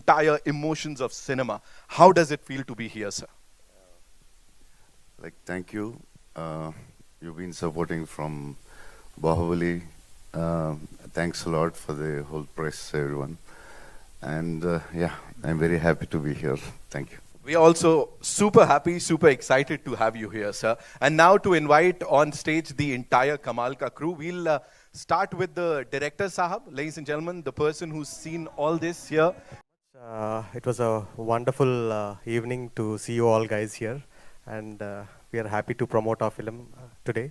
entire emotions of cinema. How does it feel to be here, sir? Like, thank you. You've been supporting from Bahubali. Thanks a lot for the whole press, everyone. And yeah, I'm very happy to be here. Thank you. We are also super happy, super excited to have you here, sir. And now to invite on stage the entire Kamal Ka crew, we'll start with the director, Sahab. Ladies and gentlemen, the person who's seen all this here. It was a wonderful evening to see you all guys here. And we are happy to promote our film today.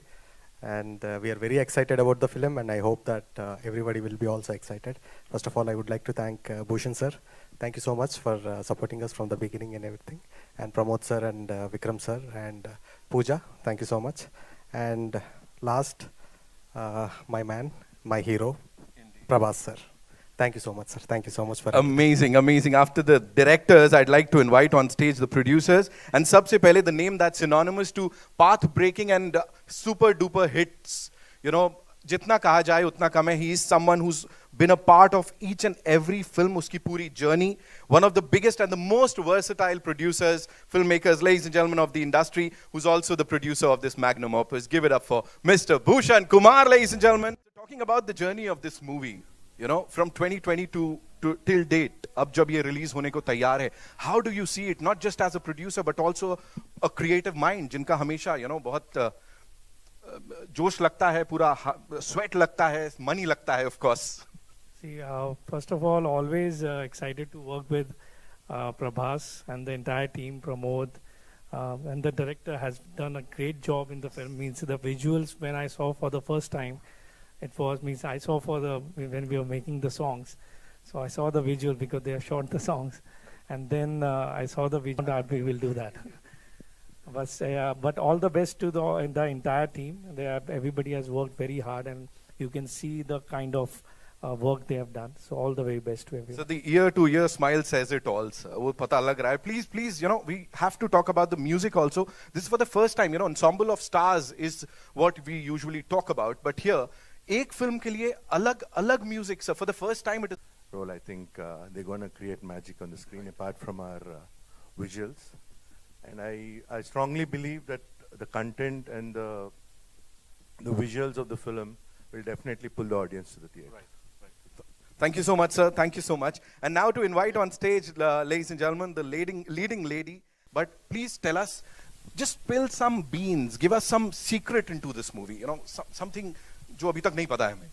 And we are very excited about the film, and I hope that everybody will be also excited. First of all, I would like to thank Bhushan sir. Thank you so much for supporting us from the beginning and everything. And Pramod sir and Vikram sir and Pooja, thank you so much. And last, my man, my hero, Prabhas sir. Thank you so much, sir. Thank you so much for Amazing, amazing. After the directors, I'd like to invite on stage the producers. And sabse pehle, the name that's synonymous to path-breaking and super duper hits. You know, jitna kaha jaye utna kam hai. He is someone who's been a part of each and every film, uski puri journey. One of the biggest and the most versatile producers, filmmakers, ladies and gentlemen of the industry, who's also the producer of this magnum opus. Give it up for Mr. Bhushan Kumar, ladies and gentlemen. Talking about the journey of this movie. You know, from 2020 to till date, ab jab ye release hone ko taiyar hai, how do you see it, not just as a producer, but also a creative mind, jinka hamesha, you know, bahut josh lagta hai, pura sweat lagta hai, money lagta hai, of course. See, first of all, always excited to work with Prabhas and the entire team, Pramod, and the director has done a great job in the film. Means the visuals, when I saw for the first time, I saw when we were making the songs. So I saw the visual because they have shot the songs. And then I saw the visual that we will do that. But all the best to the entire team. Everybody has worked very hard, and you can see the kind of work they have done. So all the very best to everyone. So the year-to-year smile says it all, sir. वो पता लग रहा है. Please, you know, we have to talk about the music also. This is for the first time, you know, Ensemble of Stars is what we usually talk about. But here, एक film के लिए अलग music, sir. For the first time it is. Role, I think they're going to create magic on the screen apart from our visuals. And I strongly believe that the content and the visuals of the film will definitely pull the audience to the theater. Right. Thank you so much, sir. Thank you so much. And now to invite on stage, ladies and gentlemen, the leading lady. But please tell us, just spill some beans. Give us some secret into this movie. You know, something जो अभी तक नहीं पता है हमें.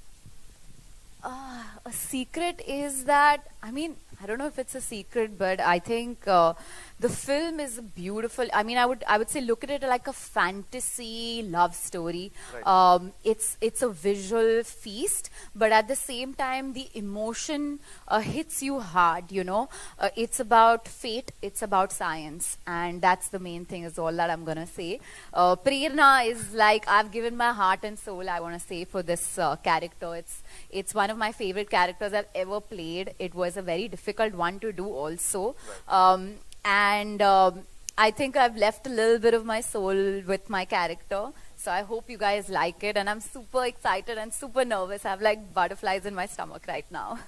A secret is that, I mean, I don't know if it's a secret, but I think the film is beautiful. I mean, I would say look at it like a fantasy love story. Right. It's a visual feast, but at the same time, the emotion hits you hard, you know. It's about fate, it's about science, and that's the main thing is all that I'm going to say. Prerna is like, I've given my heart and soul, I want to say, for this character. It's one of my favorite characters I've ever played. It was a very difficult one to do also. Right. I think I've left a little bit of my soul with my character. So I hope you guys like it. And I'm super excited and super nervous. I have like butterflies in my stomach right now.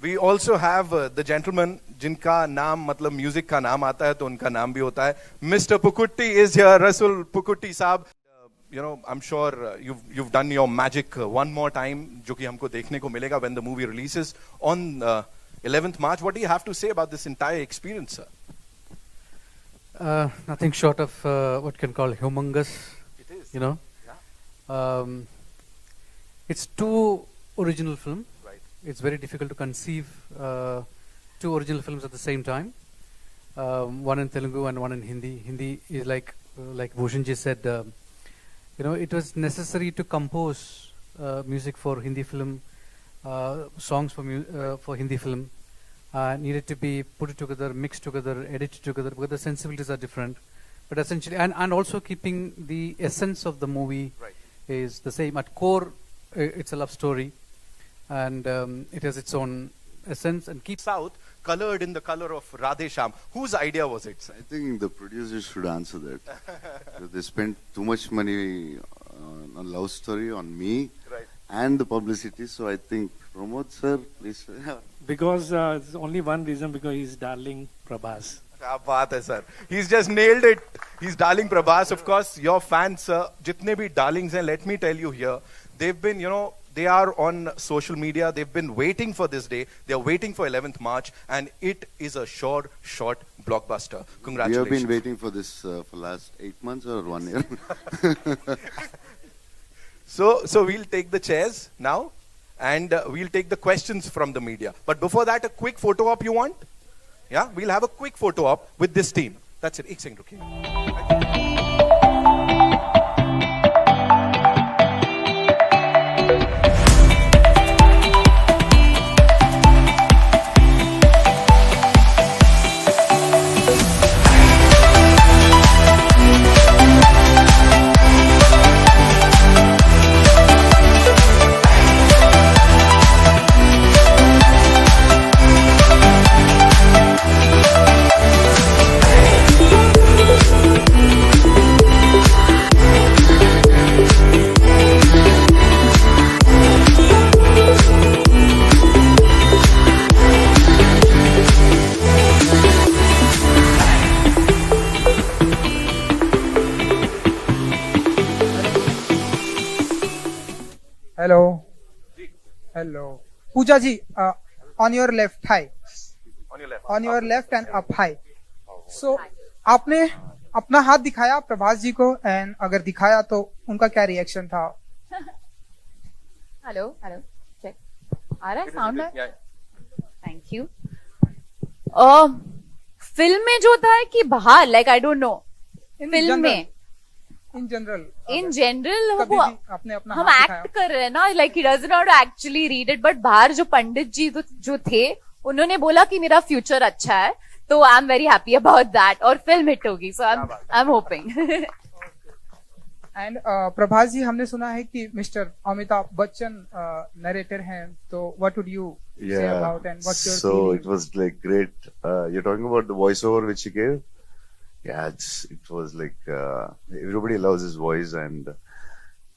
We also have the gentleman जिनका नाम मतलब music का नाम आता है तो उनका नाम भी होता है. Mr. Pukutti is here. Rasul Pukutti साहब. You know, I'm sure you've done your magic one more time, जो कि हमको देखने को मिलेगा when the movie releases on 11th March. What do you have to say about this entire experience, sir? Nothing short of what can call humongous. It is. You know, yeah. It's two original film. Right. It's very difficult to conceive two original films at the same time. One in Telugu and one in Hindi. Hindi is like Bhushanji said. You know, it was necessary to compose music for Hindi film, songs for Hindi film. Needed to be put together, mixed together, edited together, because the sensibilities are different. But essentially, and also keeping the essence of the movie right. is the same. At core, it's a love story, and it has its own essence and keeps South colored in the color of Radhe Shyam. Whose idea was it, sir? I think the producers should answer that. They spent too much money on love story on me, Right. and the publicity. So I think Pramod sir, please. Because there's only one reason, because he's darling Prabhas. क्या बात है sir. He's just nailed it. He's darling Prabhas. Of course, your fans, जितने भी darlings हैं, let me tell you here, they've been, they are on social media. They've been waiting for this day. They are waiting for 11th March, and it is a short blockbuster. Congratulations. We have been waiting for this for last 8 months or 1 year. So we'll take the chairs now, and we'll take the questions from the media. But before that, a quick photo op you want? Yeah, we'll have a quick photo op with this team. That's it. एक second रुकिए. Hello. Hello. Pooja ji, on your left, hi. On your left. On your left and up high. So, आपने अपना हाथ दिखाया प्रभास जी को, and अगर दिखाया तो उनका क्या रिएक्शन था? हेलो चेक आ रहा है साउंड है. Thank you. फिल्म में जो होता है कि बाहर, like I don't know, film में इन जनरल अपने अपना हम एक्ट कर रहे हैं ना, like he doesn't not actually read it, but बाहर जो पंडित जी जो थे उन्होंने बोला कि मेरा फ्यूचर अच्छा है, तो I am very happy about that, और फिल्म हिट होगी, so I am hoping. And Prabhas ji, हमने सुना है कि मिस्टर अमिताभ बच्चन नरेटर हैं, तो what would you say about and what's your So feeling? it was like great. You're talking about the voiceover which he gave? Yeah, it was like everybody loves his voice, and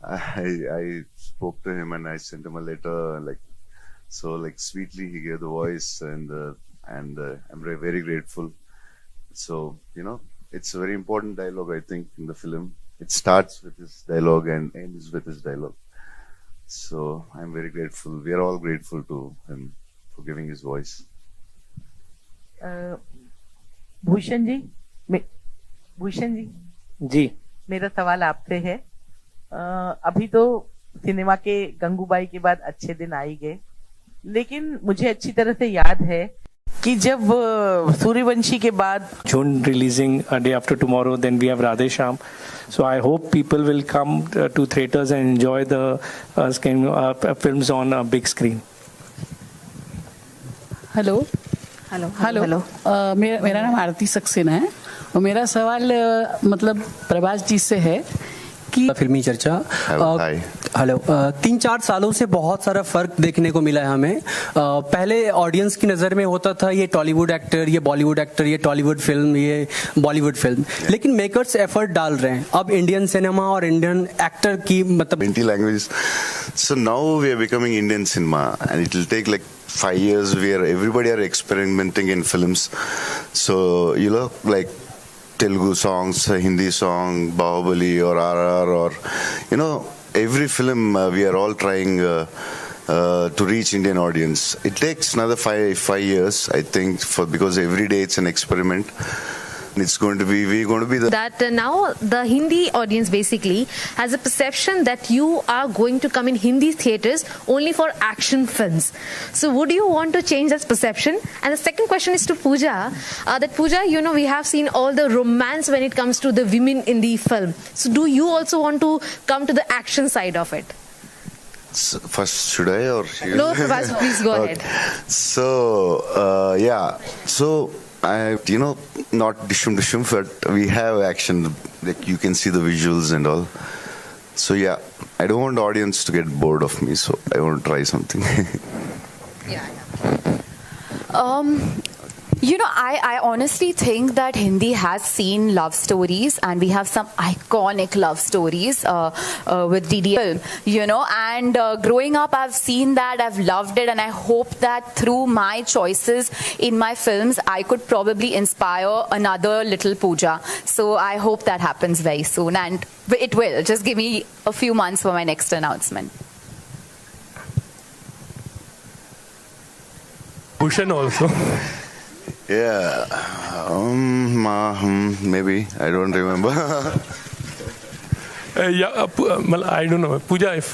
I spoke to him and I sent him a letter, like sweetly he gave the voice, and I'm very, very grateful. So it's a very important dialogue, I think, in the film. It starts with his dialogue and ends with his dialogue. So I'm very grateful. We are all grateful to him for giving his voice. Bhushan ji, मेरा सवाल आपसे है. अभी तो cinema के गंगूबाई के बाद अच्छे दिन आ ही गए, लेकिन मुझे अच्छी तरह से याद है कि जब सूर्यवंशी के बाद June releasing a day after tomorrow, then we have Radhe Shyam. So I hope people will come to theaters and enjoy the films on a big screen. Hello. मेरा नाम आरती सक्सेना है, और मेरा सवाल मतलब प्रभास जी से है कि फिल्मी चर्चा. हेलो. 3-4 सालों से बहुत सारा फर्क देखने को मिला है हमें. पहले ऑडियंस की नज़र में होता था ये टॉलीवुड एक्टर, ये बॉलीवुड एक्टर, ये टॉलीवुड फिल्म, ये बॉलीवुड फिल्म, लेकिन मेकर्स एफर्ट डाल रहे हैं अब इंडियन सिनेमा और इंडियन एक्टर की मतलब Hindi languages. So now we are becoming Indian cinema, and it will take like 5 years where everybody are experimenting in films. So like Telugu songs, Hindi song, Bahubali or RR, or every film we are all trying to reach Indian audience. It takes another 5 years, I think, because every day it's an experiment. It's going to be, we're going to be that now the Hindi audience basically has a perception that you are going to come in Hindi theaters only for action films. So would you want to change that perception? And the second question is to Pooja, that Pooja, we have seen all the romance when it comes to the women in the film. So do you also want to come to the action side of it? First, should I or you? No, Prabhas, please go ahead. So, yeah. So, not dishum, but we have action. Like you can see the visuals and all. So, yeah, I don't want the audience to get bored of me, so I want to try something. You know, I honestly think that Hindi has seen love stories, and we have some iconic love stories with DDL, you know, and growing up I've seen that, I've loved it, and I hope that through my choices in my films I could probably inspire another little Pooja. So I hope that happens very soon, and it will. Just give me a few months for my next announcement. Bhushan also. Yeah, maybe I don't remember. I don't know. Pooja, if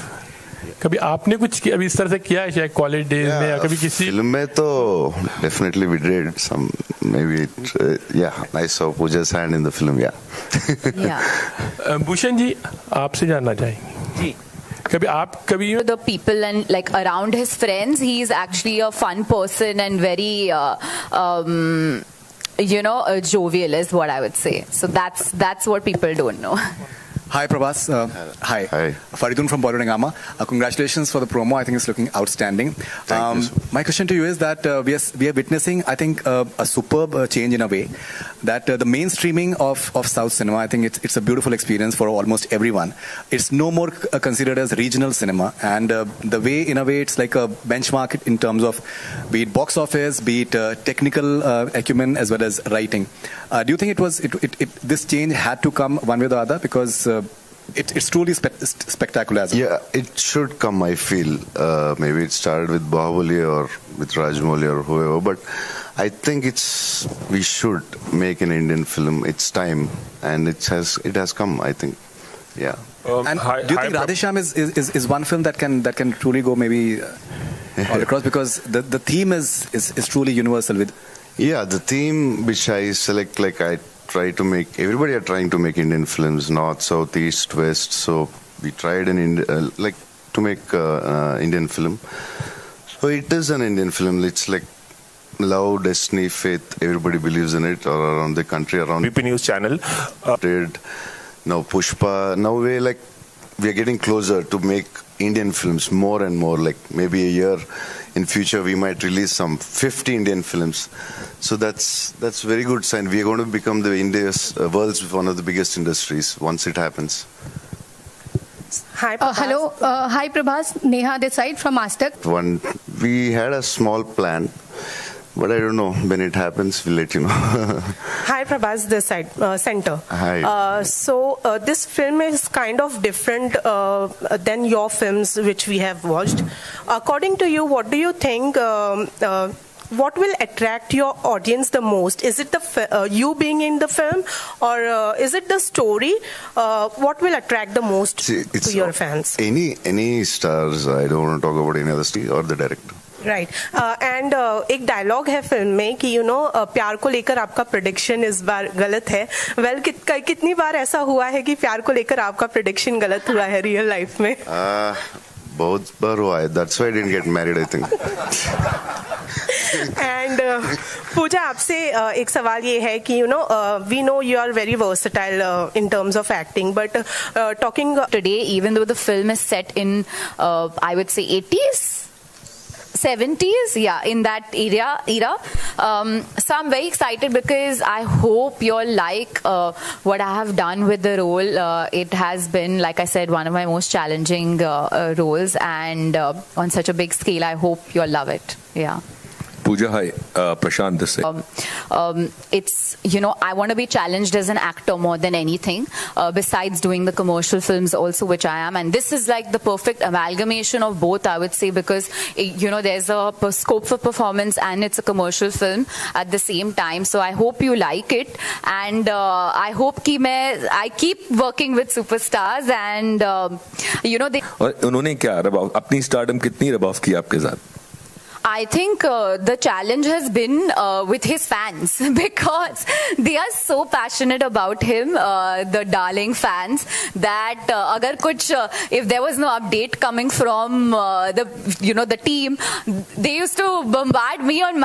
कभी आपने कुछ अभी इस तरह से किया है शायद कॉलेज डेज में या कभी किसी फिल्म में तो definitely we did some maybe I saw Pooja's hand in the film. Bhushan ji आपसे जानना चाहेंगे जी कभी the people and like around his friends, he is actually a fun person and very jovial is what I would say. So that's what people don't know. Hi Prabhas. Hi. Faridun from Bollywood Hangama. Congratulations for the promo. I think it's looking outstanding. My question to you is that we are witnessing, I think, a superb change in a way. That the mainstreaming of South cinema, I think it's a beautiful experience for almost everyone. It's no more considered as regional cinema, and the way, in a way, it's like a benchmark in terms of be it box office, be it technical acumen as well as writing. Do you think this change had to come one way or the other, because it's truly spectacular as well? Yeah, it should come, I feel. Maybe it started with Bahubali or with Rajamouli or whoever, but I think we should make an Indian film. It's time, and it has come, I think. Yeah. And do you think Radhe Shyam is one film that can truly go maybe all across, because the theme is truly universal with. Yeah, the theme which I select, like I try to make, everybody are trying to make Indian films, north, south, east, west. So we tried to make Indian film. So it is an Indian film. It's like love, destiny, faith. Everybody believes in it, or around the country, around. BP News channel. Now Pushpa. Now we are getting closer to make Indian films more and more. Like maybe a year in future we might release some 50 Indian films. So that's very good sign. We are going to become the world's one of the biggest industries once it happens. Hi, hello. Hi, Prabhas. Neha this side from Mastak. We had a small plan, but I don't know. When it happens, we'll let you know. Hi, Prabhas this side, center. Hi. So this film is kind of different than your films which we have watched. According to you, what do you think? What will attract your audience the most? Is it you being in the film, or is it the story? What will attract the most to your fans? Any stars. I don't want to talk about any other star or the director. Right and एक dialogue है film में कि प्यार को लेकर आपका prediction इस बार गलत है. वेल कितनी बार ऐसा हुआ है कि प्यार को लेकर आपका प्रेडिक्शन गलत हुआ है रियल लाइफ में? बहुत बार हुआ है. That's why I didn't get married, I think. And Pooja आपसे एक सवाल ये है कि we know you are very versatile in terms of acting, but talking today, even though the film is set in I would say 80s, 70s, in that era. So I'm very excited because I hope you'll like what I have done with the role. It has been, like I said, one of my most challenging roles, and on such a big scale. I hope you'll love it. Yeah. Pooja, hi. Prashant this side. It's, I want to be challenged as an actor more than anything, besides doing the commercial films also, which I am. And this is like the perfect amalgamation of both, I would say, because, there's a scope for performance and it's a commercial film at the same time. So I hope you like it. And I hope I keep working with superstars, and, they... और उन्होंने क्या अपनी stardom कितनी रिबाफ की आपके साथ? I think the challenge has been with his fans, because they are so passionate about him, the darling fans, that if there was no update coming from the team, they used to bombard me on my